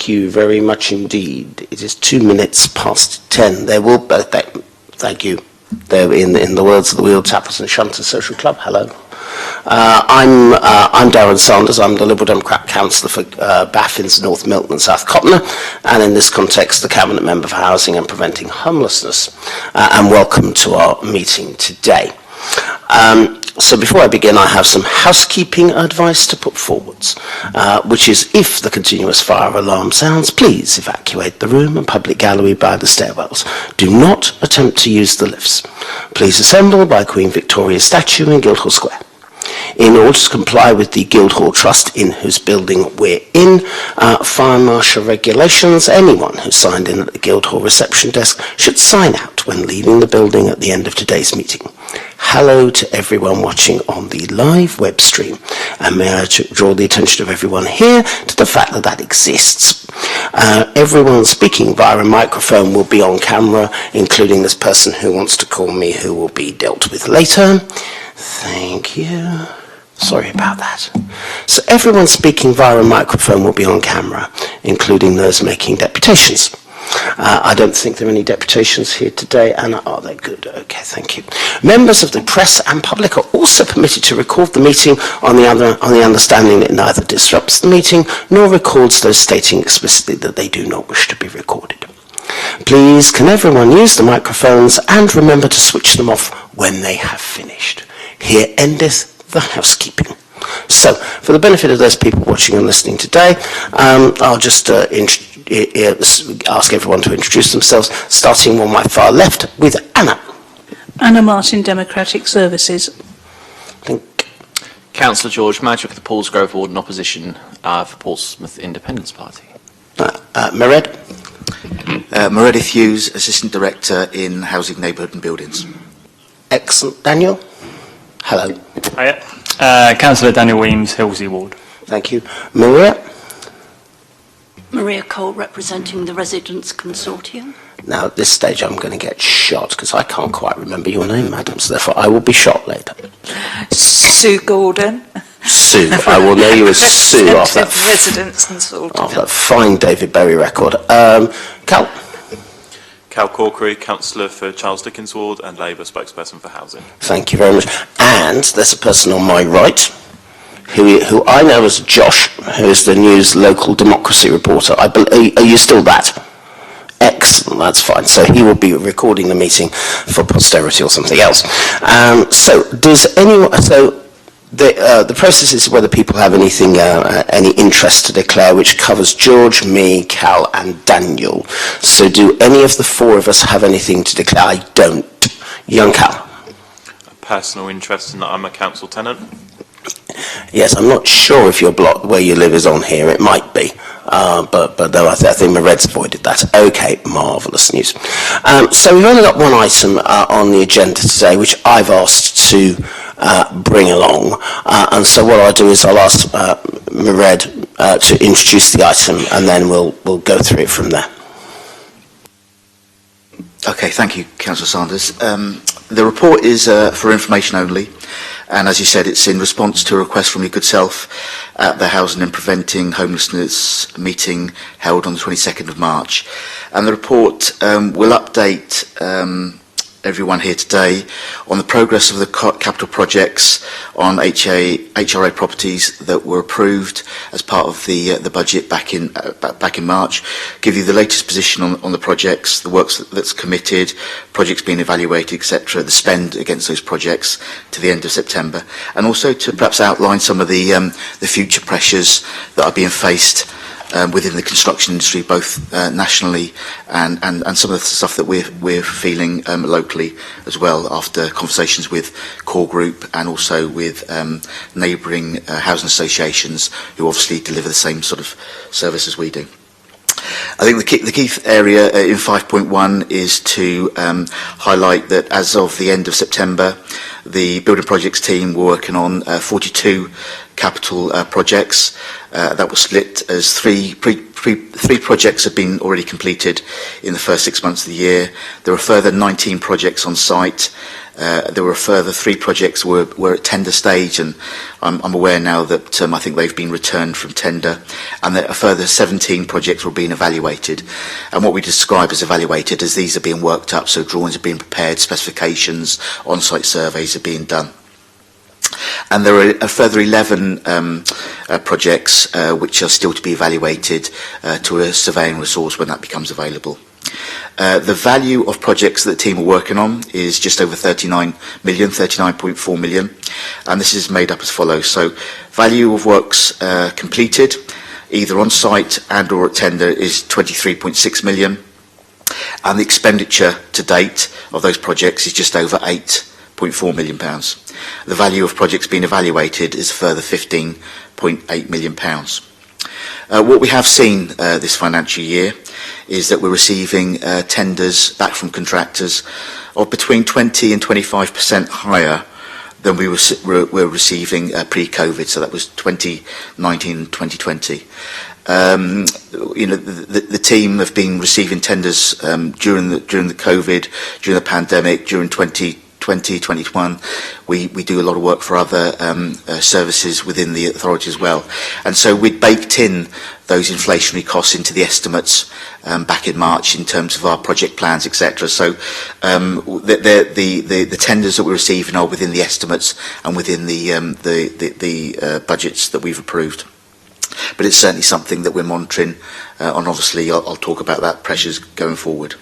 Thank you very much indeed. It is 2 minutes past 10. There will be, thank you. There, in the words of the Wheel Tappers and Shunters Social Club. Hello. I'm Darren Sanders. I'm the Liberal Democrat councillor for Baffins, North Milton and South Cottonor, and in this context, the Cabinet Member for Housing and Preventing Homelessness. And welcome to our meeting today. So before I begin, I have some housekeeping advice to put forwards, which is if the continuous fire alarm sounds, please evacuate the room and public gallery by the stairwells. Do not attempt to use the lifts. Please assemble by Queen Victoria's statue in Guildhall Square. In order to comply with the Guildhall Trust in whose building we're in, fire marshal regulations, anyone who signed in at the Guildhall reception desk should sign out when leaving the building at the end of today's meeting. Hello to everyone watching on the live web stream, and may I draw the attention of everyone here to the fact that that exists. Everyone speaking via a microphone will be on camera, including this person who wants to call me, who will be dealt with later. Thank you. Sorry about that. So everyone speaking via a microphone will be on camera, including those making deputations. I don't think there are any deputations here today, and are they good? Okay, thank you. Members of the press and public are also permitted to record the meeting on the understanding that it neither disrupts the meeting nor records those stating explicitly that they do not wish to be recorded. Please, can everyone use the microphones and remember to switch them off when they have finished. Here endeth the housekeeping. So, for the benefit of those people watching and listening today, I'll just ask everyone to introduce themselves, starting on my far left with Anna. Anna Martin, Democratic Services. Councillor George Madrick of the Paulsgrove Ward in opposition for Portsmouth Independence Party. Meredith Hughes, Assistant Director in Housing, Neighbourhood and Buildings. Excellent. Daniel? Hello. Hiya. Councillor Daniel Weems, Hillsey Ward. Thank you. Maria? Maria Cole, representing the Residents' Consortium. Now, at this stage, I'm going to get shot because I can't quite remember your name, madam, so therefore I will be shot later. Sue Gordon. Sue. I will know you as Sue after that, Residents' Consortium. after that fine David Berry record. Cal? Cal Corkery, Councillor for Charles Dickens Ward and Labour spokesperson for Housing. Thank you very much. And there's a person on my right who I know as Josh, who is the News local democracy reporter. Are you still that? Excellent, that's fine. So he will be recording the meeting for posterity or something else. So does anyone? So the process is whether people have anything, any interest to declare, which covers George, me, Cal, and Daniel. So do any of the four of us have anything to declare? I don't. Young Cal. A personal interest in that I'm a council tenant. Yes, I'm not sure if your block where you live is on here. It might be, but though I think Mared's avoided that. Okay, marvellous news. So we've only got one item on the agenda today, which I've asked to bring along, and so what I'll do is I'll ask Mared to introduce the item, and then we'll go through it from there. Okay, thank you, Councillor Sanders. The report is for information only. And as you said, it's in response to a request from your good self at the Housing and Preventing Homelessness meeting held on the 22nd of March. And the report will update everyone here today on the progress of the capital projects on HRA properties that were approved as part of the budget back in March. Give you the latest position on the projects, the works that's committed, projects being evaluated, etc., the spend against those projects to the end of September, and also to perhaps outline some of the future pressures that are being faced within the construction industry, both nationally and some of the stuff that we're feeling locally as well, after conversations with Core Group and also with neighbouring housing associations who obviously deliver the same sort of service as we do. I think the key area in 5.1 is to highlight that as of the end of September, the building projects team were working on 42 capital projects. That was split as three projects have been already completed in the first 6 months of the year. There are further 19 projects on site, There were a further 3 projects were at tender stage, and I'm aware now that I think they've been returned from tender, and that a further 17 projects were being evaluated. And what we describe as evaluated as these are being worked up, so drawings are being prepared, specifications, on-site surveys are being done. And there are a further 11 projects which are still to be evaluated to a surveying resource when that becomes available. The value of projects that the team are working on is just over 39 million, 39.4 million, and this is made up as follows. So value of works completed, either on site and or at tender, is 23.6 million, and the expenditure to date of those projects is just over £8.4 million. The value of projects being evaluated is a further £15.8 million. What we have seen this financial year is that we're receiving tenders back from contractors of between 20 and 25% higher than we were receiving pre-COVID, so that was 2019 and 2020. The team have been receiving tenders during the COVID, during the pandemic, during 2021. We do a lot of work for other services within the authority as well, and so we'd baked in those inflationary costs into the estimates back in March in terms of our project plans, etc. So the tenders that we're receiving are within the estimates and within the budgets that we've approved. But it's certainly something that we're monitoring, and obviously I'll talk about that pressures going forward.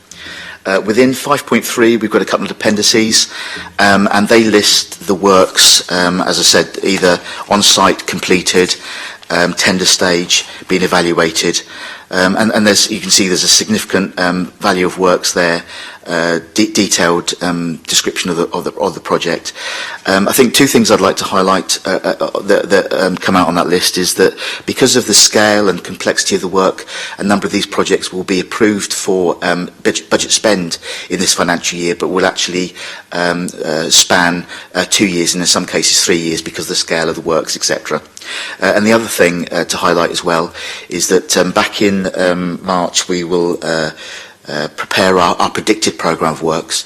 Within 5.3, we've got a couple of appendices, and they list the works, as I said, either on-site completed, tender stage, being evaluated, and you can see there's a significant value of works there, detailed description of the project. I think 2 things I'd like to highlight that come out on that list is that because of the scale and complexity of the work, a number of these projects will be approved for budget spend in this financial year, but will actually span 2 years and in some cases 3 years because of the scale of the works, etc. And the other thing to highlight as well is that back in March we will prepare our predicted programme of works,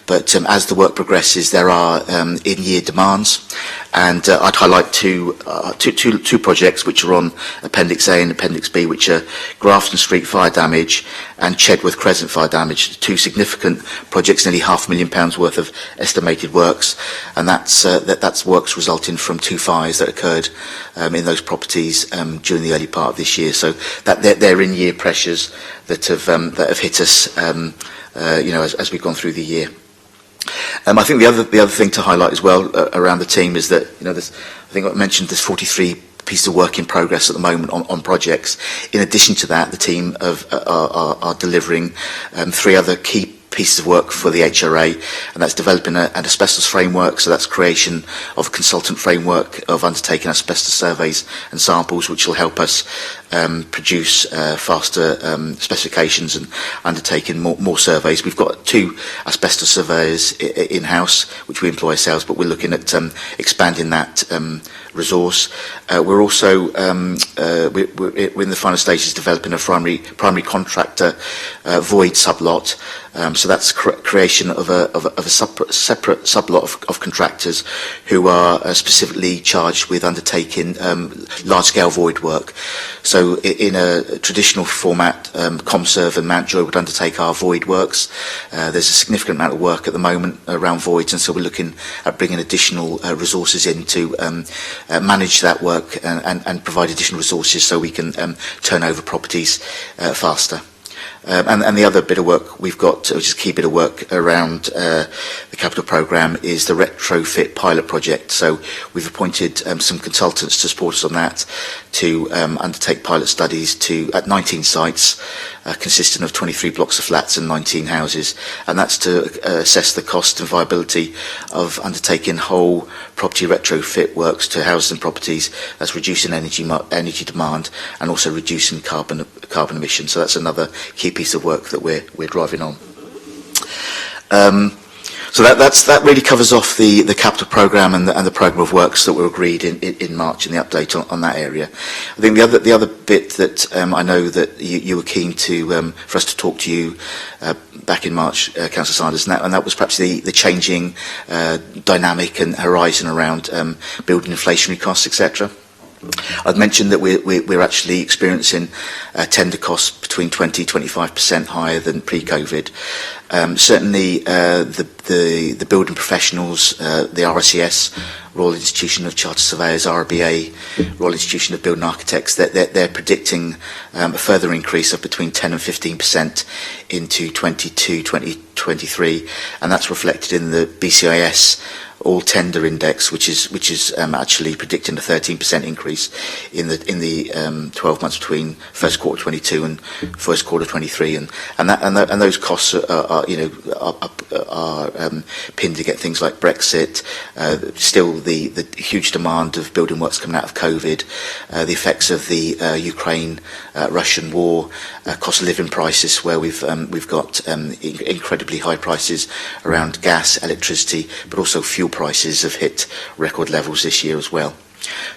but as the work progresses there are in-year demands, and I'd highlight two projects which are on Appendix A and Appendix B, which are Grafton Street fire damage and Chedworth Crescent fire damage, 2 significant projects, nearly £500,000 worth of estimated works, and that's works resulting from 2 fires that occurred in those properties during the early part of this year. So that they're in-year pressures that have hit us, as we've gone through the year. I think the other thing to highlight as well around the team is that I think I mentioned there's 43 pieces of work in progress at the moment on projects. In addition to that, the team are delivering 3 other key pieces of work for the HRA, and that's developing an asbestos framework, so that's creation of a consultant framework of undertaking asbestos surveys and samples, which will help us produce faster specifications and undertaking more surveys. We've got 2 asbestos surveyors in-house, which we employ ourselves, but we're looking at expanding that resource. We're also we're in the final stages developing a primary contractor void sublot. So that's creation of a separate sublot of contractors who are specifically charged with undertaking large-scale void work. So in a traditional format, ComServe and Mountjoy would undertake our void works. There's a significant amount of work at the moment around voids, and so we're looking at bringing additional resources in to manage that work and provide additional resources so we can turn over properties faster. And the other bit of work we've got, which is a key bit of work around the capital programme, is the retrofit pilot project. So we've appointed some consultants to support us on that, to undertake pilot studies at 19 sites, consisting of 23 blocks of flats and 19 houses, and that's to assess the cost and viability of undertaking whole property retrofit works to houses and properties. That's reducing energy demand and also reducing carbon emissions. So that's another key piece of work that we're driving on. So that really covers off the capital programme and the programme of works that were agreed in March in the update on that area. I think the other bit that I know that you were keen to for us to talk to you back in March, Councillor Sanders, and that was perhaps the changing dynamic and horizon around building inflationary costs, etc. I've mentioned that we're actually experiencing tender costs between 20-25% higher than pre-COVID. Certainly, the building professionals, the RICS, Royal Institution of Chartered Surveyors, RBA, Royal Institution of Building Architects, they're predicting a further increase of between 10 and 15% into 2023, and that's reflected in the BCIS all tender index, which is actually predicting a 13% increase in the 12 months between first quarter 22 and first quarter 23, and those costs are pinned to get things like Brexit, still the huge demand of building works coming out of COVID, the effects of the Ukraine Russian war, cost of living prices where we've got incredibly high prices around gas, electricity, but also fuel prices have hit record levels this year as well.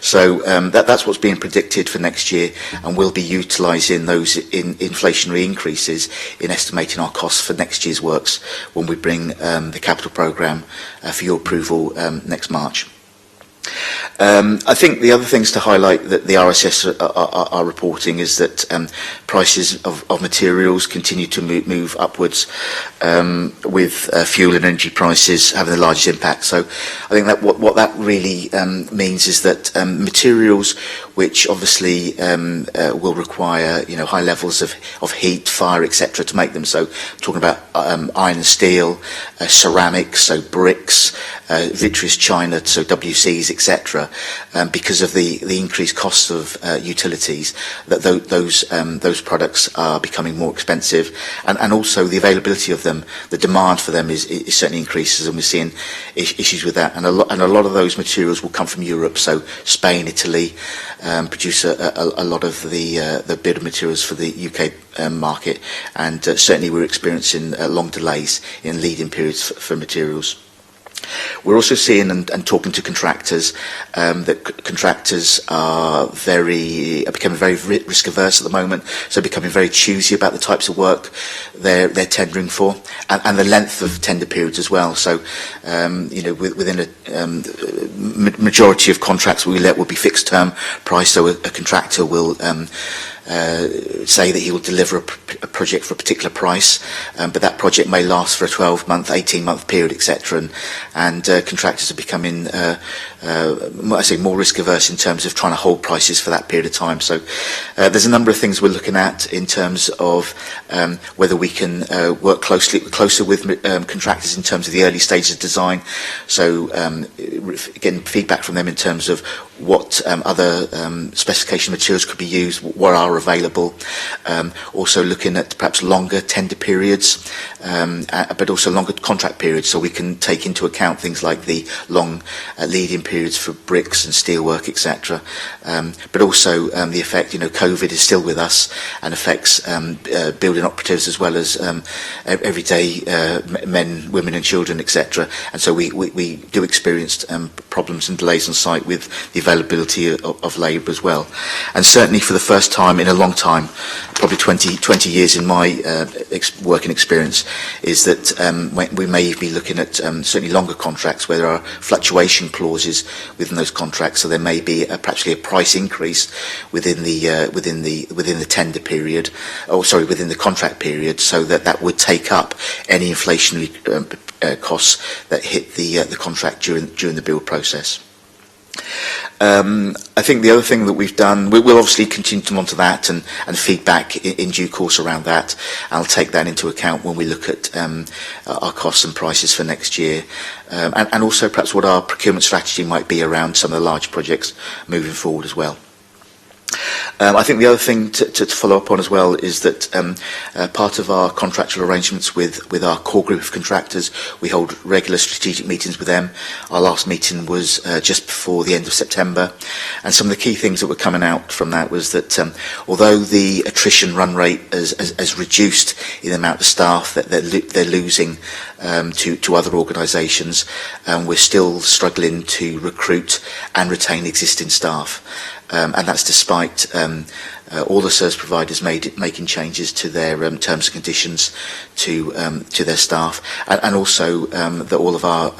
So that's what's being predicted for next year, and we'll be utilising those inflationary increases in estimating our costs for next year's works when we bring the capital programme for your approval next March. I think the other things to highlight that the RSS are reporting is that prices of materials continue to move upwards, with fuel and energy prices having the largest impact. So I think that what that really means is that materials which obviously will require high levels of heat, fire, etc. to make them. So talking about iron and steel, ceramics, so bricks, vitreous china, so WCs, etc. Because of the increased costs of utilities, that those products are becoming more expensive, and also the availability of them, the demand for them is certainly increases, and we're seeing issues with that. And a lot of those materials will come from Europe, so Spain, Italy produce a lot of the building materials for the UK market, and certainly we're experiencing long delays in lead-in periods for materials. We're also seeing and talking to contractors that contractors are becoming very risk averse at the moment, so becoming very choosy about the types of work they're tendering for, and the length of tender periods as well. So within a majority of contracts we let will be fixed term price, so a contractor will say that he will deliver a project for a particular price, but that project may last for a 12-month, 18-month period, etc. And contractors are becoming, I say, more risk-averse in terms of trying to hold prices for that period of time. So there's a number of things we're looking at in terms of whether we can work closer with contractors in terms of the early stages of design. So getting feedback from them in terms of what other specification materials could be used, what are available. Also looking at perhaps longer tender periods, but also longer contract periods, so we can take into account things like the long lead-in periods for bricks and steelwork, etc. But also the effect, COVID is still with us and affects building operatives as well as everyday men, women and children, etc. And so we do experience problems and delays on site with the availability of labour as well. And certainly for the first time in a long time, probably 20 years in my working experience, is that we may be looking at certainly longer contracts where there are fluctuation clauses within those contracts. So there may be perhaps a price increase within the tender period, within the contract period, so that would take up any inflationary costs that hit the contract during the build process. I think the other thing that we've done, we'll obviously continue to monitor that and feedback in due course around that. I'll take that into account when we look at our costs and prices for next year, and also perhaps what our procurement strategy might be around some of the large projects moving forward as well. I think the other thing to follow up on as well is that part of our contractual arrangements with our core group of contractors, we hold regular strategic meetings with them. Our last meeting was just before the end of September, and some of the key things that were coming out from that was that although the attrition run rate has reduced in the amount of staff that they're losing to other organisations, we're still struggling to recruit and retain existing staff. And that's despite all the service providers making changes to their terms and conditions to their staff, and also that all of our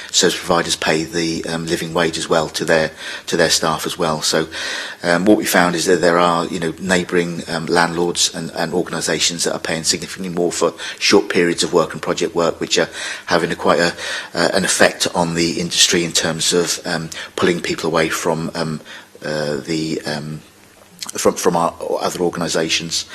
service providers pay the living wage as well to their staff as well. So what we found is that there are neighbouring landlords and organisations that are paying significantly more for short periods of work and project work, which are having quite an effect on the industry in terms of pulling people away from from our other organisations.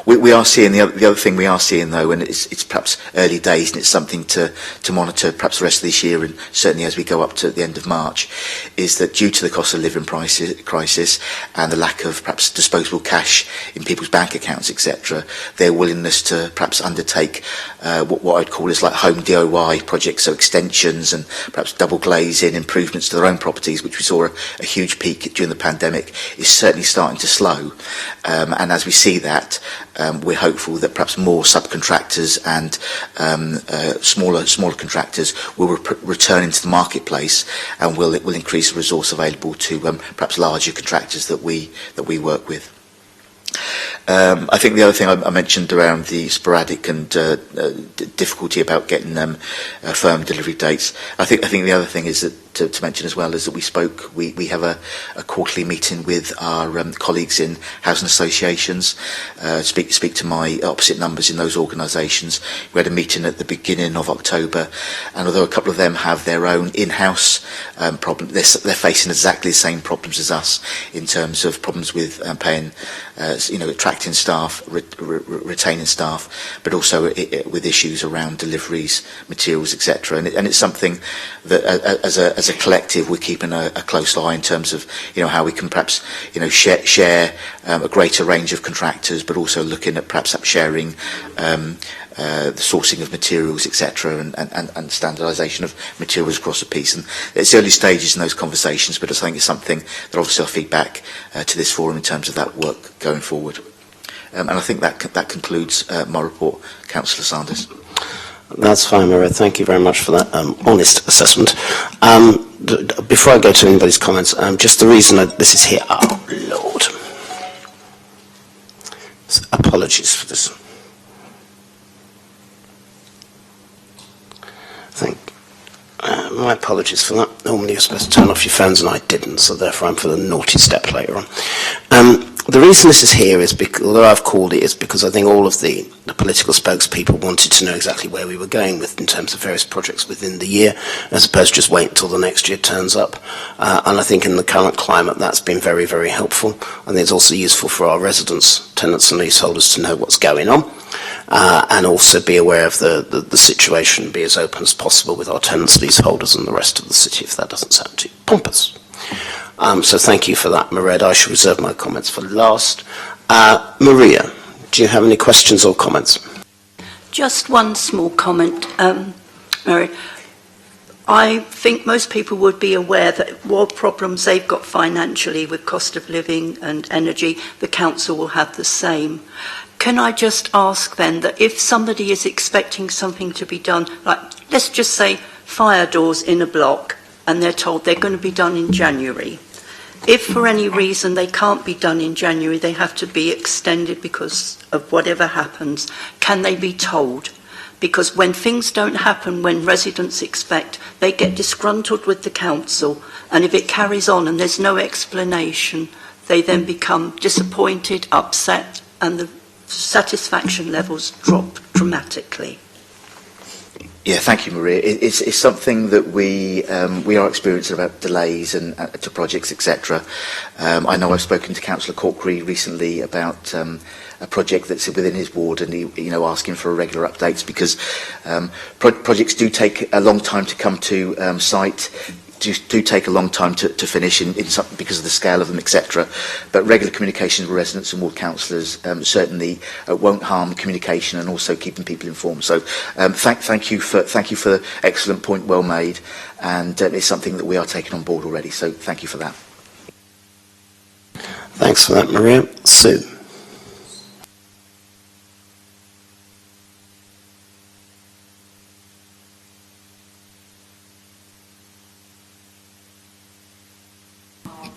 We are seeing the other thing we are seeing though, and it's perhaps early days, and it's something to monitor perhaps the rest of this year, and certainly as we go up to the end of March, is that due to the cost of living crisis and the lack of perhaps disposable cash in people's bank accounts, etc., their willingness to perhaps undertake what I'd call is like home DIY projects, so extensions and perhaps double glazing, improvements to their own properties, which we saw a huge peak during the pandemic, is certainly starting to slow. And as we see that, we're hopeful that perhaps more subcontractors and smaller contractors will return into the marketplace, and will increase the resource available to perhaps larger contractors that we work with. I think the other thing I mentioned around the sporadic and difficulty about getting firm delivery dates. I think the other thing is that to mention as well is that we have a quarterly meeting with our colleagues in housing associations, speak to my opposite numbers in those organisations. We had a meeting at the beginning of October, and although a couple of them have their own in-house problem, they're facing exactly the same problems as us in terms of problems with paying, attracting staff, retaining staff, but also with issues around deliveries, materials, etc. And it's something that as a collective we're keeping a close eye in terms of how we can perhaps share a greater range of contractors, but also looking at perhaps sharing the sourcing of materials, etc., and standardisation of materials across the piece. And it's early stages in those conversations, but I think it's something that obviously I'll feed back to this forum in terms of that work going forward. And I think that concludes my report, Councillor Sanders. That's fine, Maria. Thank you very much for that honest assessment. Before I go to anybody's comments, just the reason this is here. Oh, Lord. Apologies for this. My apologies for that. Normally you're supposed to turn off your phones and I didn't, so therefore I'm for the naughty step later on. The reason this is here is because, although I've called it, is because I think all of the political spokespeople wanted to know exactly where we were going with in terms of various projects within the year, as opposed to just wait until the next year turns up. And I think in the current climate that's been very, very helpful. I think it's also useful for our residents, tenants and leaseholders to know what's going on. And also be aware of the situation, be as open as possible with our tenants, leaseholders and the rest of the city, if that doesn't sound too pompous. So thank you for that, Maria. I shall reserve my comments for last. Maria, do you have any questions or comments? Just one small comment, Mary. I think most people would be aware that what problems they've got financially with cost of living and energy, the council will have the same. Can I just ask then that if somebody is expecting something to be done, like let's just say fire doors in a block, and they're told they're going to be done in January. If for any reason they can't be done in January, they have to be extended because of whatever happens, can they be told? Because when things don't happen when residents expect, they get disgruntled with the council, and if it carries on and there's no explanation, they then become disappointed, upset, and the satisfaction levels drop dramatically. Yeah, thank you, Maria. It's something that we are experiencing about delays and to projects, etc. I know I've spoken to Councillor Corkery recently about a project that's within his ward, and he, asking for regular updates because projects do take a long time to come to site. do take a long time to finish because of the scale of them, etc. But regular communication with residents and ward councillors certainly won't harm communication and also keeping people informed. So thank you for the excellent point, well made, and it's something that we are taking on board already. So thank you for that. Thanks for that, Maria. Sue.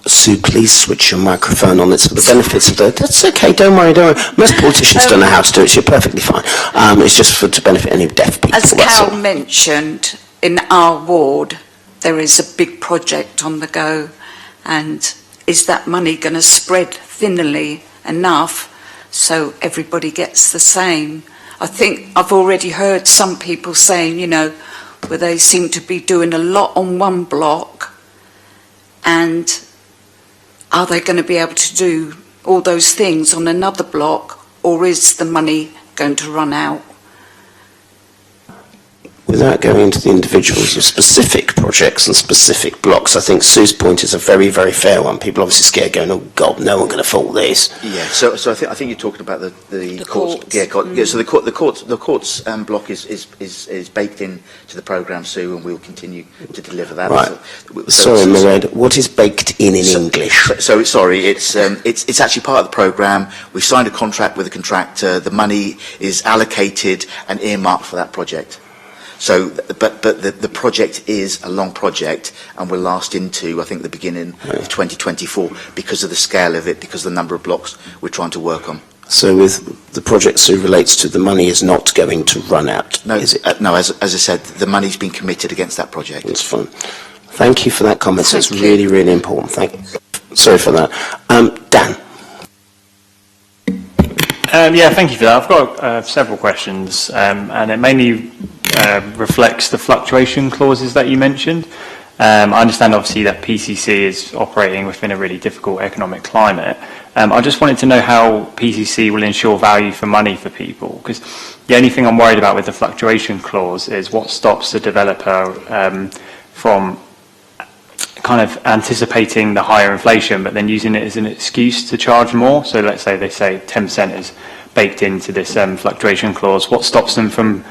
Sue, please switch your microphone on. It's for the benefits of the... That's okay, don't worry. Most politicians don't know how to do it, so you're perfectly fine. It's just to benefit any deaf people. As Cal mentioned, in our ward, there is a big project on the go, and is that money going to spread thinly enough so everybody gets the same? I think I've already heard some people saying, where they seem to be doing a lot on one block, and are they going to be able to do all those things on another block, or is the money going to run out? Without going into the individuals of specific projects and specific blocks, I think Sue's point is a very, very fair one. People are obviously scared, going, "Oh God, no one going to fault this." Yeah. So I think you're talking about the courts. Yeah. So the courts block is baked in to the programme, Sue, and we'll continue to deliver that. Right. Sorry, Mairead. What is baked in English? So sorry. It's actually part of the programme. We've signed a contract with a contractor. The money is allocated and earmarked for that project. So, but the project is a long project and will last into, I think, the beginning of 2024 because of the scale of it, because of the number of blocks we're trying to work on. So with the project Sue relates to, the money is not going to run out, no, is it? No, as I said, the money's been committed against that project. That's fine. Thank you for that comment. So it's Thank really, really important. Thank you. Sorry for that. Dan. Yeah, thank you for that. I've got several questions, and it mainly reflects the fluctuation clauses that you mentioned. I understand, obviously, that PCC is operating within a really difficult economic climate. I just wanted to know how PCC will ensure value for money for people, because the only thing I'm worried about with the fluctuation clause is what stops the developer from kind of anticipating the higher inflation, but then using it as an excuse to charge more. So let's say they say 10% is baked into this fluctuation clause. What stops them from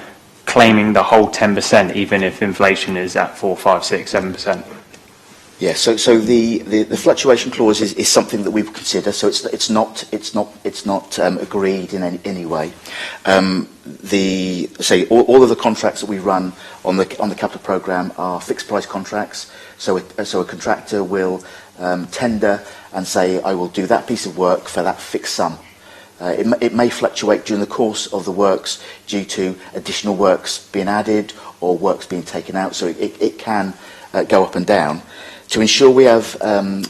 claiming the whole 10%, even if inflation is at 4, 5, 6, 7%? Yeah, so the fluctuation clause is something that we would consider. So it's not agreed in any way. All of the contracts that we run on the capital programme are fixed price contracts. So a contractor will tender and say, I will do that piece of work for that fixed sum. It may fluctuate during the course of the works due to additional works being added or works being taken out. So it can go up and down. To ensure we have value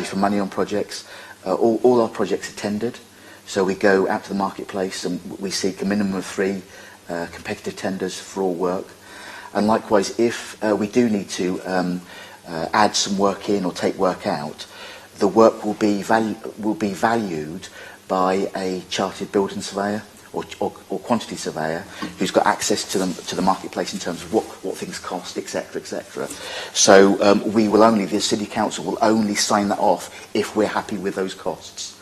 for money on projects, all our projects are tendered. So we go out to the marketplace and we seek a minimum of 3 competitive tenders for all work. And likewise, if we do need to add some work in or take work out, the work will be valued by a chartered building surveyor or quantity surveyor who's got access to the marketplace in terms of what things cost, etc., etc. So the city council will only sign that off if we're happy with those costs.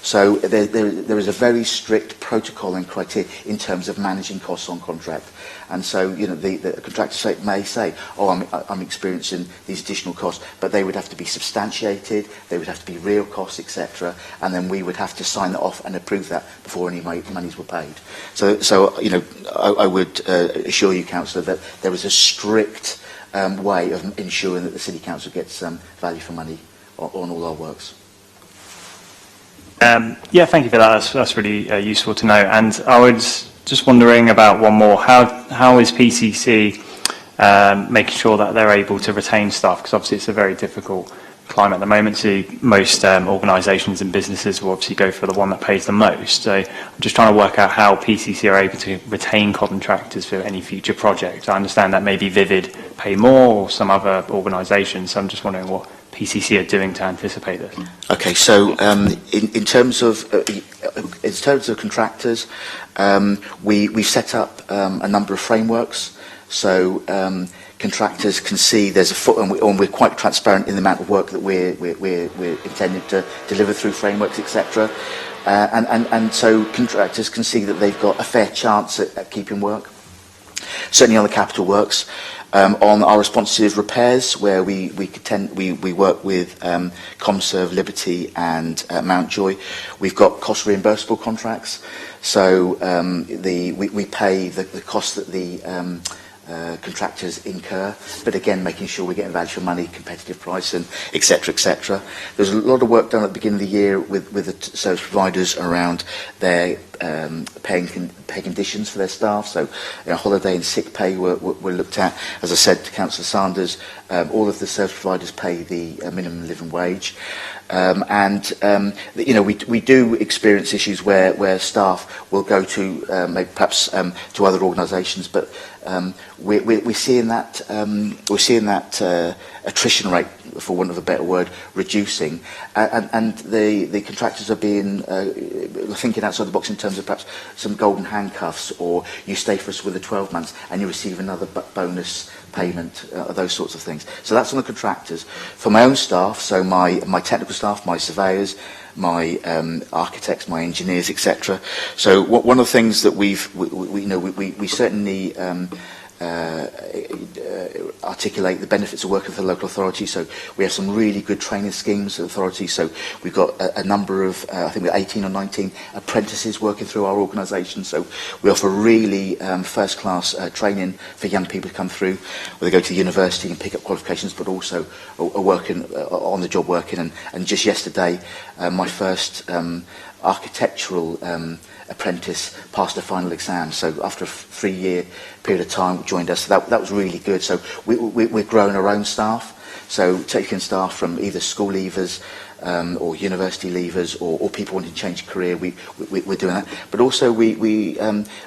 So there is a very strict protocol and criteria in terms of managing costs on contract. And so, the contractor may say, oh, I'm experiencing these additional costs, but they would have to be substantiated, they would have to be real costs, etc. And then we would have to sign that off and approve that before any monies were paid. So I would assure you, Councillor, that there is a strict way of ensuring that the City Council gets value for money on all our works. Yeah, thank you for that. That's really useful to know. And I was just wondering about one more. How is PCC making sure that they're able to retain staff? Because obviously it's a very difficult climate at the moment. So most organisations and businesses will obviously go for the one that pays the most. So I'm just trying to work out how PCC are able to retain contractors for any future project. I understand that maybe Vivid pay more or some other organisations. So I'm just wondering what PCC are doing to anticipate this. Okay, so in terms of contractors, we've set up a number of frameworks So contractors can see there's a foot, and we're quite transparent in the amount of work that we're intending to deliver through frameworks, etc. And so contractors can see that they've got a fair chance at keeping work. Certainly on the capital works, on our responsive repairs, where we work with Comserve, Liberty, and Mountjoy. We've got cost reimbursable contracts, so we pay the cost that the contractors incur, but again making sure we're getting value for money, competitive price, and etc. etc. There's a lot of work done at the beginning of the year with the service providers around their paying conditions for their staff. So holiday and sick pay were looked at. As I said to Councillor Sanders, all of the service providers pay the minimum living wage. We do experience issues where staff will go to maybe perhaps to other organisations, but we're seeing that attrition rate, for want of a better word, reducing, and the contractors are being thinking outside the box in terms of perhaps some golden handcuffs, or you stay for us with the 12 months and you receive another bonus payment, those sorts of things. So that's on the contractors. For my own staff, so my technical staff, my surveyors, my architects, my engineers, etc. So one of the things that we certainly articulate the benefits of working for the local authority. So we have some really good training schemes at authority. So we've got a number of, I think we're 18 or 19 apprentices working through our organisation. So we offer really first-class training for young people to come through, where they go to university and pick up qualifications, but also are working on the job working. And just yesterday, my first architectural apprentice passed the final exam. So after a 3-year period of time, joined us. So that was really good. So we're growing our own staff. So taking staff from either school leavers or university leavers, or people wanting to change career, we're doing that. But also we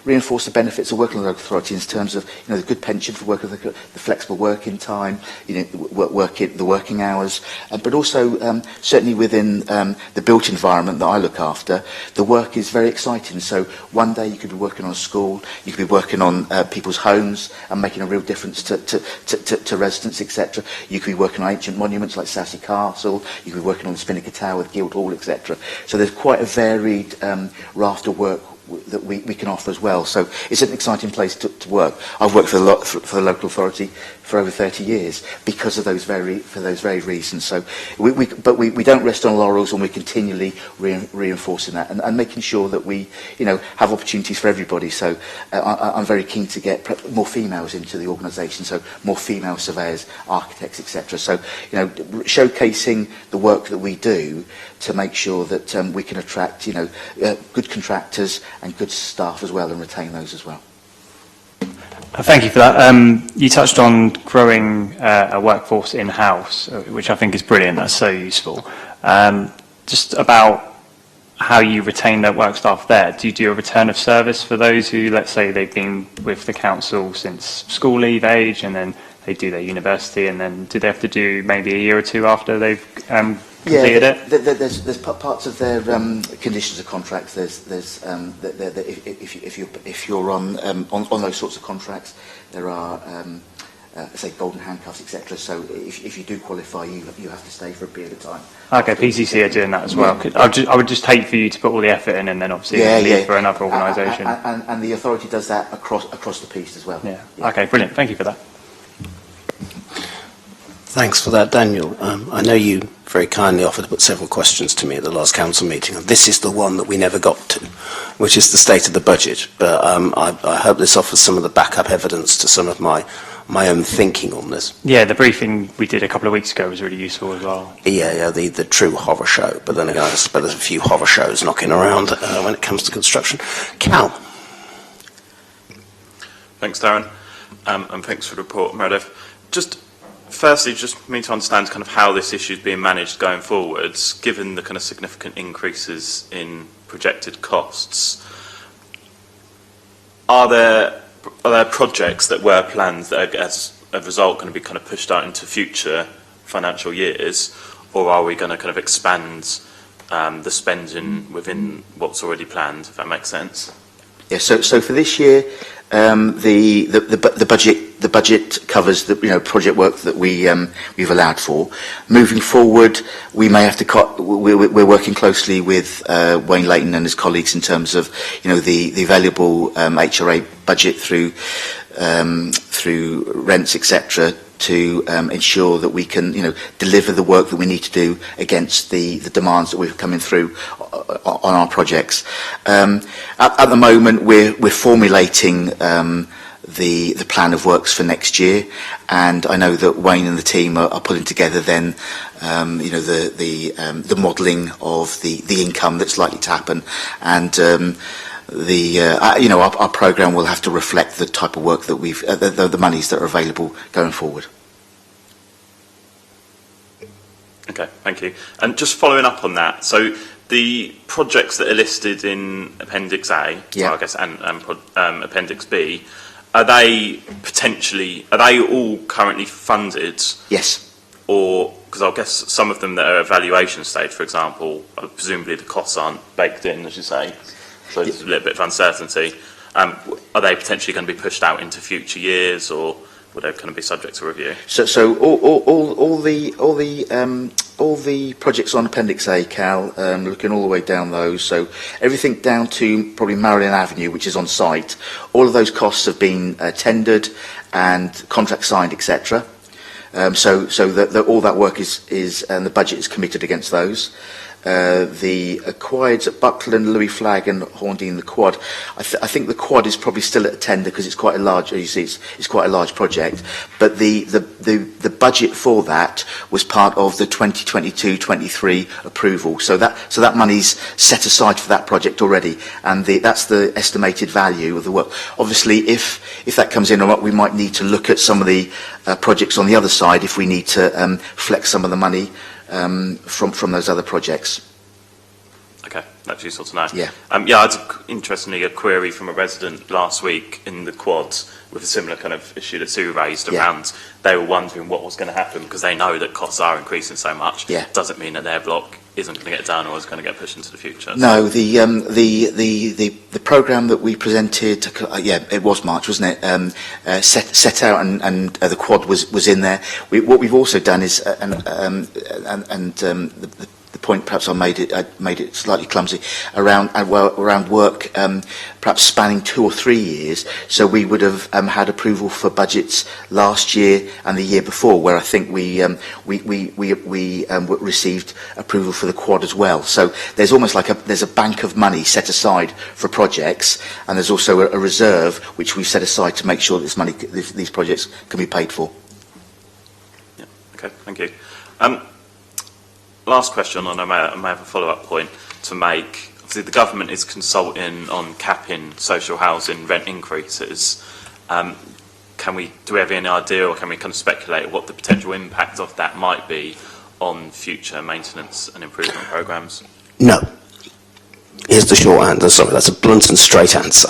reinforce the benefits of working with the local authority in terms of the good pension for working, the flexible working time, the working hours, but also certainly within the built environment that I look after, the work is very exciting. So one day you could be working on a school, you could be working on people's homes and making a real difference to residents, etc. You could be working on ancient monuments like Sassy Castle, you could be working on the Spinnaker Tower with Guildhall, etc. So there's quite a varied raft of work that we can offer as well. So it's an exciting place to work. I've worked for the local authority for over 30 years because of those very reasons. So we don't rest on laurels, and we're continually reinforcing that and making sure that we have opportunities for everybody. So I'm very keen to get more females into the organisation, so more female surveyors, architects, etc. So showcasing the work that we do to make sure that we can attract good contractors and good staff as well, and retain those as well. Thank you for that. You touched on growing a workforce in-house, which I think is brilliant. That's so useful. Just about how you retain that work staff there. Do you do a return of service for those who, let's say, they've been with the council since school leave age, and then they do their university, and then do they have to do maybe a year or two after they've completed it? There's parts of their conditions of contracts. If you're on those sorts of contracts, there are say golden handcuffs, etc. So if you do qualify, you have to stay for a period of time. Okay, PCC are doing that as well. I would just hate for you to put all the effort in and then obviously leave for another organisation. And the authority does that across the piece as well. Yeah. Okay, brilliant. Thank you for that. Thanks for that, Daniel. I know you very kindly offered to put several questions to me at the last council meeting, and this is the one that we never got to, which is the state of the budget. But I hope this offers some of the backup evidence to some of my own thinking on this. Yeah, the briefing we did a couple of weeks ago was really useful as well. Yeah, the true horror show. But then again, I suppose there's a few horror shows knocking around when it comes to construction. Cal. Thanks, Darren, and thanks for the report, Meredith. Firstly, just me to understand kind of how this issue is being managed going forwards, given the kind of significant increases in projected costs. Are there projects that were planned that are, as a result, going to be kind of pushed out into future financial years, or are we going to kind of expand the spending within what's already planned, if that makes sense? Yeah, so for this year, The budget covers the project work that we've allowed for. Moving forward, we may have to we're working closely with Wayne Layton and his colleagues in terms of the available HRA budget through rents, etc., to ensure that we can deliver the work that we need to do against the demands that we're coming through on our projects. At the moment, we're formulating the plan of works for next year, and I know that Wayne and the team are putting together then the modelling of the income that's likely to happen, and our programme will have to reflect the type of work that we've the monies that are available going forward. Okay, thank you. And just following up on that, so the projects that are listed in Appendix A, yeah. I guess, and Appendix B, are they all currently funded? Yes. Or, because I guess some of them that are evaluation stage, for example, presumably the costs aren't baked in, as you say, so there's a little bit of uncertainty. Are they potentially going to be pushed out into future years, or would they kind of be subject to review? So all the projects on Appendix A, Cal, looking all the way down those, so everything down to probably Marilyn Avenue, which is on site, all of those costs have been tendered and contract signed, etc. So all that work is and the budget is committed against those. The acquired at Buckland, Louis Flagg and Horndean, the quad. I think the quad is probably still at a tender because it's quite a large. You see, it's quite a large project. But the budget for that was part of the 2022-23 approval. So that money's set aside for that project already, and that's the estimated value of the work. Obviously, if that comes in, we might need to look at some of the projects on the other side if we need to flex some of the money from those other projects. Okay, that's useful to know. Yeah. I had interestingly a query from a resident last week in the quads with a similar kind of issue that Sue raised around. They were wondering what was going to happen because they know that costs are increasing so much. Yeah. Doesn't mean that their block isn't going to get done or is going to get pushed into the future. No, the programme that we presented, it was March, wasn't it? Set out and the quad was in there. What we've also done is the point perhaps I made it slightly clumsy around work perhaps spanning 2 or 3 years. So we would have had approval for budgets last year and the year before, where I think we received approval for the quad as well. So there's almost like there's a bank of money set aside for projects, and there's also a reserve which we've set aside to make sure that these projects can be paid for. Yeah. Okay. Thank you. Last question, and I may have a follow-up point to make. Obviously, the government is consulting on capping social housing rent increases. Do we have any idea, or can we kind of speculate what the potential impact of that might be on future maintenance and improvement programmes? No. Here's the short answer. Sorry, that's a blunt and straight answer.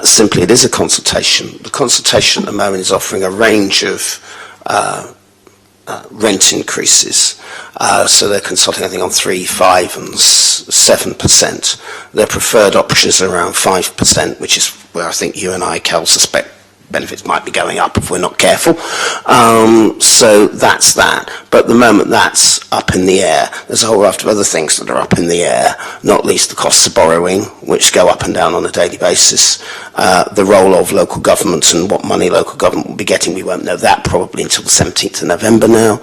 Simply, it is a consultation. The consultation at the moment is offering a range of rent increases. So they're consulting, I think, on 3%, 5% and 7%. Their preferred option is around 5%, which is where I think you and I, Cal, suspect benefits might be going up if we're not careful. So that's that. But at the moment, that's up in the air. There's a whole raft of other things that are up in the air, not least the costs of borrowing, which go up and down on a daily basis. The role of local government and what money local government will be getting, we won't know that probably until the 17th of November now.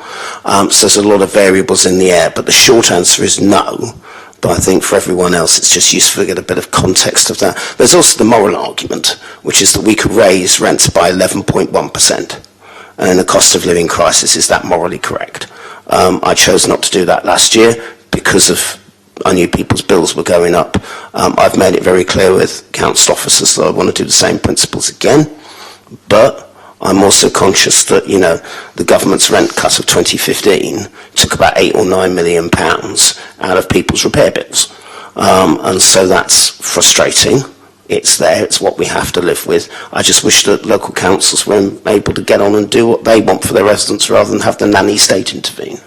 So there's a lot of variables in the air. But the short answer is no. But I think for everyone else, it's just useful to get a bit of context of that. There's also the moral argument, which is that we could raise rents by 11.1%. And in a cost of living crisis, is that morally correct? I chose not to do that last year because I knew people's bills were going up. I've made it very clear with council officers that I want to do the same principles again. But I'm also conscious that, the government's rent cut of 2015 took about £8 or £9 million out of people's repair bills. And so that's frustrating. It's there, it's what we have to live with. I just wish that local councils were able to get on and do what they want for their residents rather than have the nanny state intervene.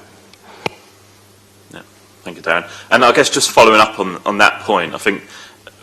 Yeah, thank you, Darren. And I guess just following up on that point, I think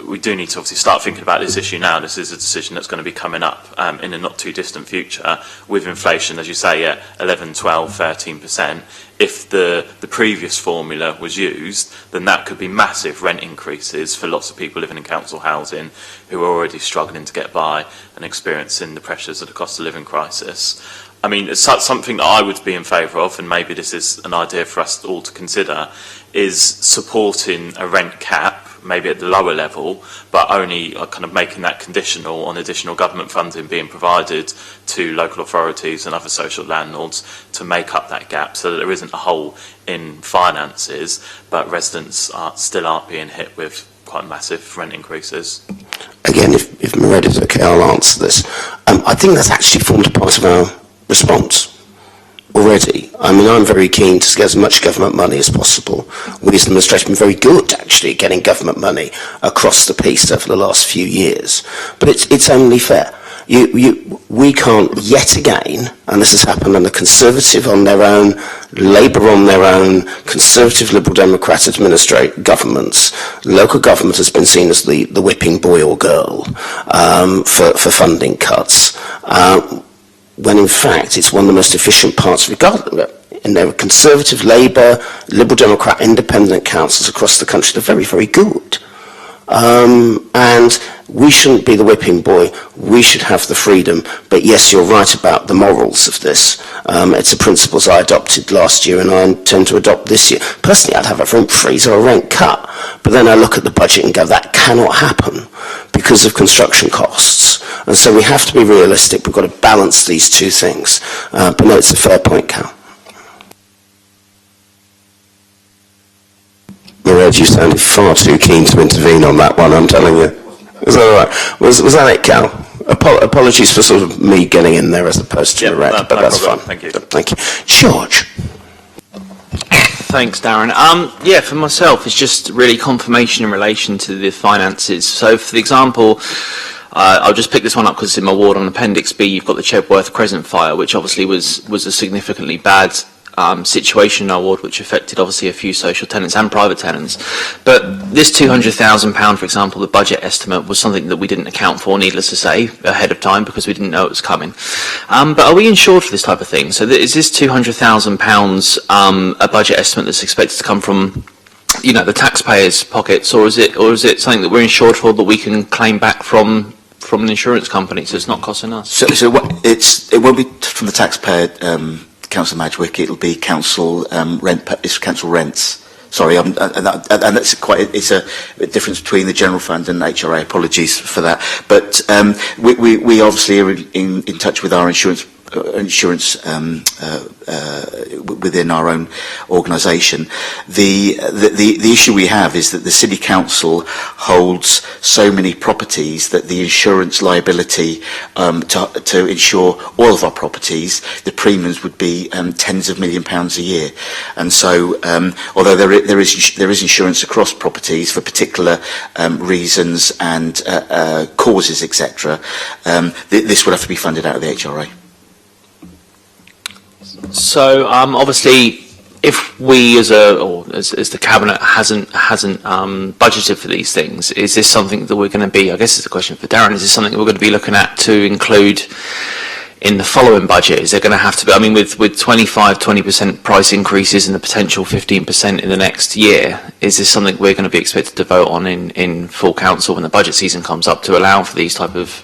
we do need to obviously start thinking about this issue now. This is a decision that's going to be coming up in a not too distant future with inflation, as you say, at 11, 12, 13%. If the previous formula was used, then that could be massive rent increases for lots of people living in council housing who are already struggling to get by and experiencing the pressures of the cost of living crisis. I mean, it's something that I would be in favour of, and maybe this is an idea for us all to consider, is supporting a rent cap, maybe at the lower level, but only kind of making that conditional on additional government funding being provided to local authorities and other social landlords to make up that gap, so that there isn't a hole in finances, but residents still aren't being hit with quite massive rent increases. Again, if Meredith's okay, I'll answer this. I think that's actually formed part of our response already. I mean, I'm very keen to get as much government money as possible. We as an administration have been very good, actually, at getting government money across the piece over the last few years. But it's only fair. We can't yet again, and this has happened under Conservative on their own, Labour on their own, Conservative, Liberal Democrat governments. Local government has been seen as the whipping boy or girl for funding cuts. When in fact it's one of the most efficient parts of government. And there are Conservative, Labour, Liberal Democrat, independent councils across the country. They're very, very good. And we shouldn't be the whipping boy. We should have the freedom. But yes, you're right about the morals of this. It's the principles I adopted last year and I intend to adopt this year. Personally, I'd have a rent freeze or a rent cut. But then I look at the budget and go, that cannot happen because of construction costs. And so we have to be realistic. We've got to balance these two things. But no, it's a fair point, Cal. Mered, you sounded far too keen to intervene on that one, I'm telling you. Is that all right? Was that it, Cal? Apologies for sort of me getting in there as opposed to Mered, but that's fine. Thank you. Thank you. George. Thanks, Darren. Yeah, for myself, it's just really confirmation in relation to the finances. So, for example, I'll just pick this one up because it's in my ward. On Appendix B, you've got the Chedworth Crescent fire, which obviously was a significantly bad situation in our ward, which affected obviously a few social tenants and private tenants. But this £200,000, for example, the budget estimate was something that we didn't account for, needless to say, ahead of time because we didn't know it was coming. But are we insured for this type of thing? So is this £200,000 a budget estimate that's expected to come from, you know, the taxpayers' pockets, or is it something that we're insured for that we can claim back from an insurance company, so it's not costing us? So it won't be from the taxpayer, Councillor Madgwick. It'll be council it's council rents. Sorry, and that's it's a difference between the general fund and HRA. Apologies for that. But we obviously are in touch with our insurance within our own organisation. The issue we have is that the City Council holds so many properties that the insurance liability to insure all of our properties, the premiums would be tens of £1 million a year. And so, although there is insurance across properties for particular reasons and causes, etc., this would have to be funded out of the HRA. So obviously, if we as the cabinet hasn't budgeted for these things, is this something that we're going to be? I guess it's a question for Darren. Is this something that we're going to be looking at to include in the following budget? Is there going to have to be? I mean, with 20% price increases and the potential 15% in the next year, is this something we're going to be expected to vote on in full council when the budget season comes up to allow for these type of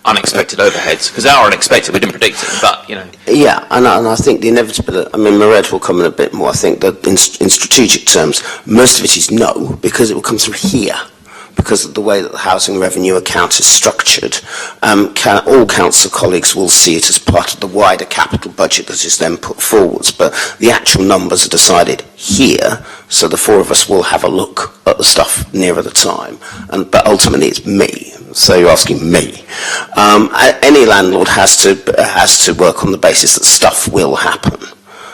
unexpected overheads? Because they are unexpected, we didn't predict it, but, you know. Yeah, and I think the inevitability, I mean, Mered will comment a bit more. I think that in strategic terms, most of it is no, because it will come through here, because of the way that the housing revenue account is structured. All council colleagues will see it as part of the wider capital budget that is then put forwards, but the actual numbers are decided here, so the four of us will have a look at the stuff nearer the time, but ultimately it's me. So you're asking me. Any landlord has to work on the basis that stuff will happen.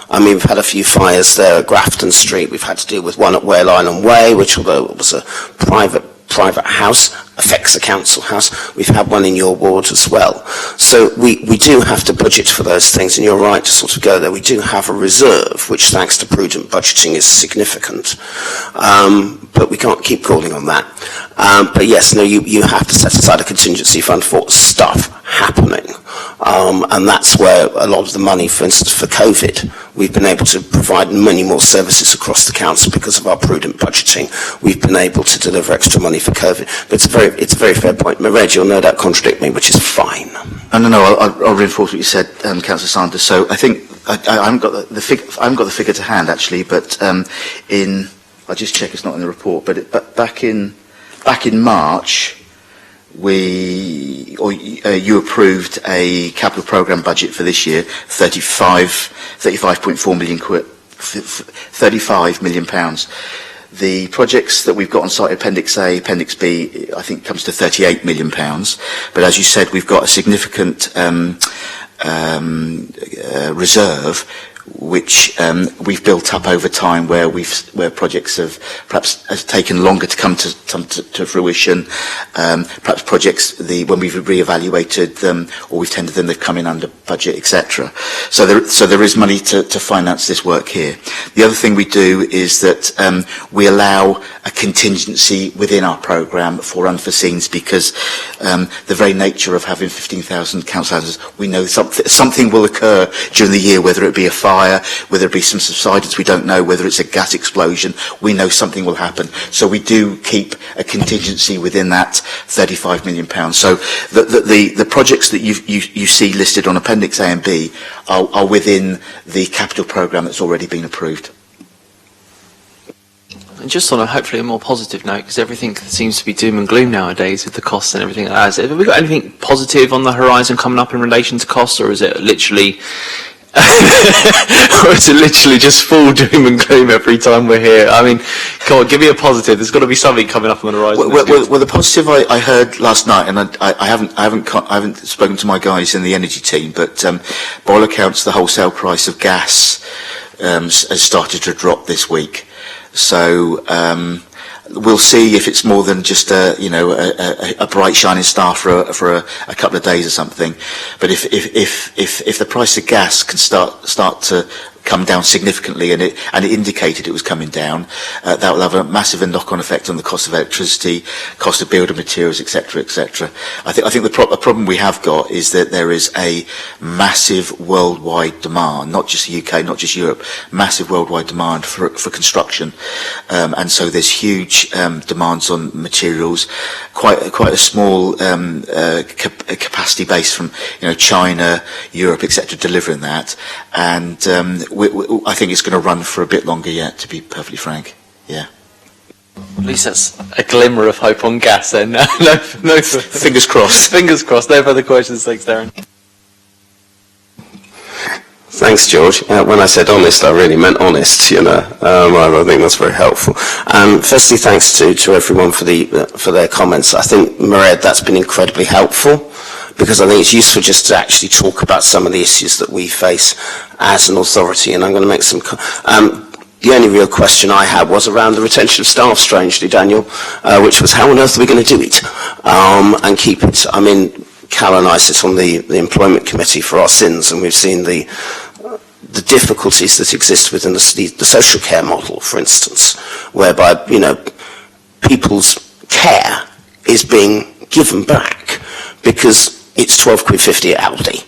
I mean, we've had a few fires there at Grafton Street. We've had to deal with one at Whale Island Way, which, although it was a private house, affects the council house. We've had one in your ward as well. So we do have to budget for those things, and you're right to sort of go there. We do have a reserve, which thanks to prudent budgeting is significant. But we can't keep calling on that. But yes, no, you have to set aside a contingency fund for stuff happening. And that's where a lot of the money, for instance, for COVID, we've been able to provide many more services across the council because of our prudent budgeting. We've been able to deliver extra money for COVID. But it's a very fair point. Maria, you'll no doubt contradict me, which is fine. No, I'll reinforce what you said, Councillor Sanders. So I think I haven't got the figure to hand actually, but I'll just check it's not in the report. But back in March, you approved a capital programme budget for this year, 35.4 million quid, 35 million pounds. The projects that we've got on site, Appendix A, Appendix B, I think comes to 38 million pounds. But as you said, we've got a significant reserve, which we've built up over time, where projects have perhaps taken longer to come to fruition. Perhaps projects when we've reevaluated them or we've tendered them, they've come in under budget, etc. So there is money to finance this work here. The other thing we do is that we allow a contingency within our programme for unforeseens, because the very nature of having 15,000 council houses, we know something will occur during the year, whether it be a fire, whether it be some subsidence we don't know, whether it's a gas explosion, we know something will happen. So we do keep a contingency within that £35 million. So the projects that you see listed on Appendix A and B are within the capital programme that's already been approved. And just on hopefully a more positive note, because everything seems to be doom and gloom nowadays with the costs and everything like that. Have we got anything positive on the horizon coming up in relation to costs, or is it literally or is it literally just full doom and gloom every time we're here? I mean, come on, give me a positive. There's got to be something coming up on the horizon. Well, the positive I heard last night, and I haven't spoken to my guys in the energy team, but by all accounts, the wholesale price of gas has started to drop this week. So we'll see if it's more than just a bright shining star for a couple of days or something. But if the price of gas can start to come down significantly, and it indicated it was coming down, that will have a massive knock-on effect on the cost of electricity, cost of building materials, etc., etc. I think the problem we have got is that there is a massive worldwide demand, not just the UK, not just Europe, massive worldwide demand for construction, and so there's huge demands on materials, quite a small capacity base from China, Europe, etc., delivering that, and I think it's going to run for a bit longer yet, to be perfectly frank. Yeah. At least that's a glimmer of hope on gas then. No, fingers crossed. Fingers crossed. No further questions. Thanks, Darren. Thanks, George. When I said honest, I really meant honest. I think that's very helpful. Firstly, thanks to everyone for their comments. I think, Mairead, that's been incredibly helpful, because I think it's useful just to actually talk about some of the issues that we face as an authority, and I'm going to make some... the only real question I had was around the retention of staff, strangely, Daniel, which was how on earth are we going to do it and keep it? I mean, Cal and I sit on the employment committee for our sins, and we've seen the difficulties that exist within the social care model, for instance, whereby, people's care is being given back because it's £12.50 at Aldi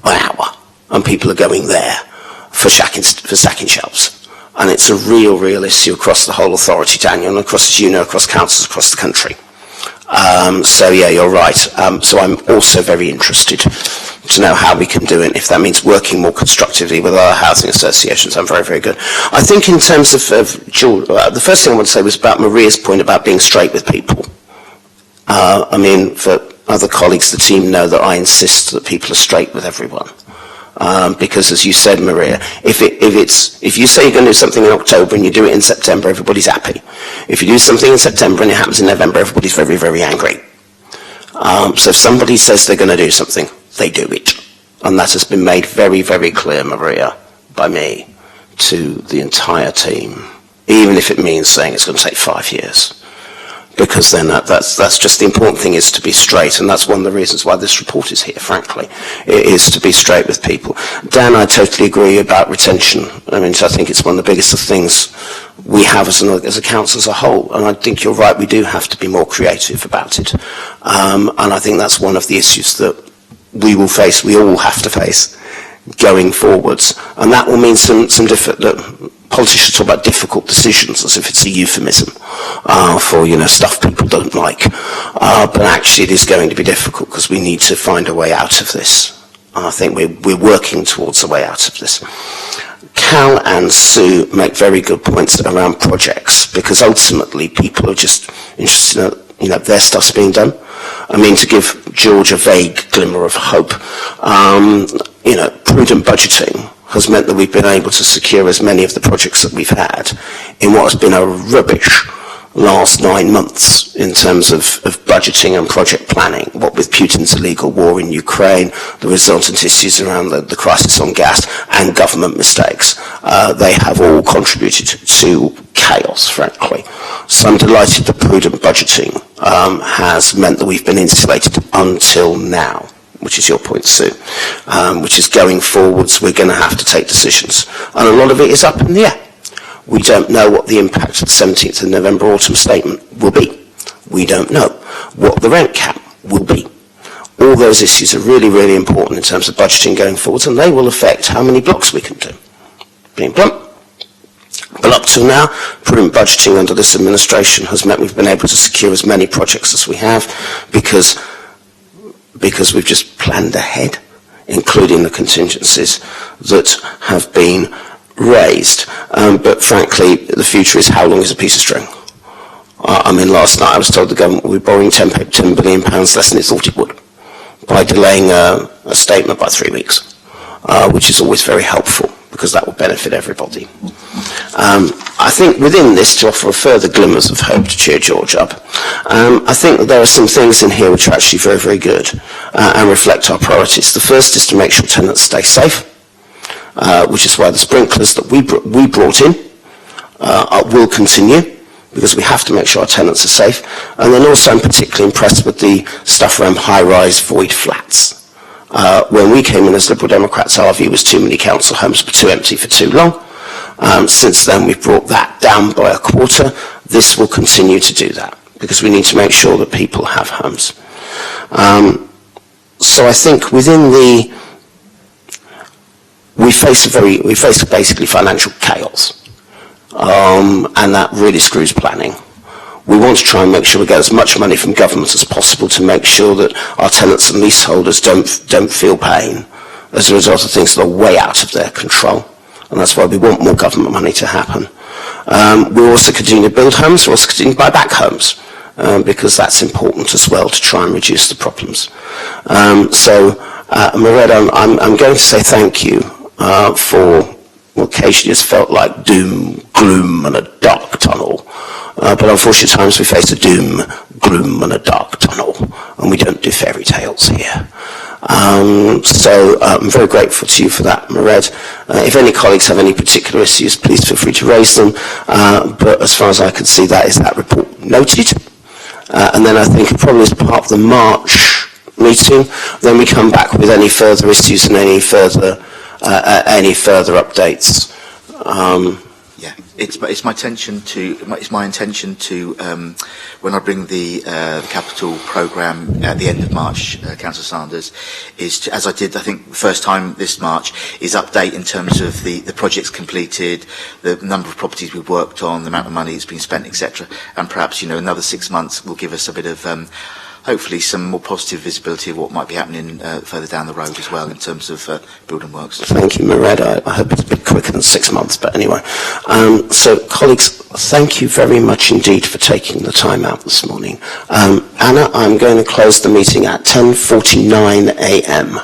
an hour, and people are going there for sacking shelves. And it's a real issue across the whole authority, Daniel, and across, as you know, across councils across the country. So yeah, you're right. So I'm also very interested to know how we can do it. If that means working more constructively with other housing associations, I'm very good. I think in terms of George, the first thing I want to say was about Maria's point about being straight with people. I mean, for other colleagues, the team know that I insist that people are straight with everyone. Because, as you said, Maria, if you say you're going to do something in October and you do it in September, everybody's happy. If you do something in September and it happens in November, everybody's very angry. So if somebody says they're going to do something, they do it. And that has been made very clear, Maria, by me, to the entire team, even if it means saying it's going to take 5 years. because then that's just the important thing, is to be straight, and that's one of the reasons why this report is here, frankly. It is to be straight with people. Dan, I totally agree about retention. I mean, I think it's one of the biggest of things we have as a council as a whole, and I think you're right, we do have to be more creative about it. And I think that's one of the issues that we all have to face going forwards, and that will mean some politicians talk about difficult decisions as if it's a euphemism for stuff people don't like, but actually it is going to be difficult because we need to find a way out of this. And I think we're working towards a way out of this. Cal and Sue make very good points around projects, because ultimately people are just interested in their stuff's being done. I mean, to give George a vague glimmer of hope, prudent budgeting has meant that we've been able to secure as many of the projects that we've had in what has been a rubbish last 9 months in terms of budgeting and project planning. What with Putin's illegal war in Ukraine, the resultant issues around the crisis on gas, and government mistakes, they have all contributed to chaos, frankly. So I'm delighted that prudent budgeting has meant that we've been insulated until now, which is your point, Sue, which is going forwards, we're going to have to take decisions. And a lot of it is up in the air. We don't know what the impact of the 17th of November autumn statement will be. We don't know what the rent cap will be. All those issues are really, really important in terms of budgeting going forwards, and they will affect how many blocks we can do. Being blunt. But up till now, prudent budgeting under this administration has meant we've been able to secure as many projects as we have because we've just planned ahead, including the contingencies that have been raised. But frankly, the future is how long is a piece of string? I mean, last night I was told the government would be borrowing £10 billion less than it thought it would by delaying a statement by 3 weeks, which is always very helpful because that will benefit everybody. I think within this, to offer further glimmers of hope to cheer George up, I think that there are some things in here which are actually very, very good and reflect our priorities. The first is to make sure tenants stay safe, which is why the sprinklers that we brought in will continue, because we have to make sure our tenants are safe. And then also I'm particularly impressed with the stuff around high-rise void flats. When we came in as Liberal Democrats, our view was too many council homes were too empty for too long. Since then, we've brought that down by a quarter. This will continue to do that, because we need to make sure that people have homes. So I think within we face basically financial chaos, and that really screws planning. We want to try and make sure we get as much money from government as possible to make sure that our tenants and leaseholders don't feel pain as a result of things that are way out of their control. And that's why we want more government money to happen. We're also continuing to build homes, we're also continuing to buy back homes, because that's important as well to try and reduce the problems. Maretta, I'm going to say thank you for what occasionally has felt like doom, gloom and a dark tunnel. But unfortunately at times we face a doom, gloom and a dark tunnel, and we don't do fairy tales here. So I'm very grateful to you for that, Maretta. If any colleagues have any particular issues, please feel free to raise them. But as far as I can see, that report noted. And then I think probably as part of the March meeting, then we come back with any further issues and any further updates. Yeah, it's my intention to when I bring the capital programme at the end of March, Councillor Sanders, is to, as I did I think the first time this March, is update in terms of the projects completed, the number of properties we've worked on, the amount of money that's been spent, etc. And perhaps another 6 months will give us a bit of hopefully some more positive visibility of what might be happening further down the road as well in terms of building works. Thank you, Maretta. I hope it's a bit quicker than 6 months, but anyway. So, colleagues, thank you very much indeed for taking the time out this morning. Anna, I'm going to close the meeting at 10:49 a.m.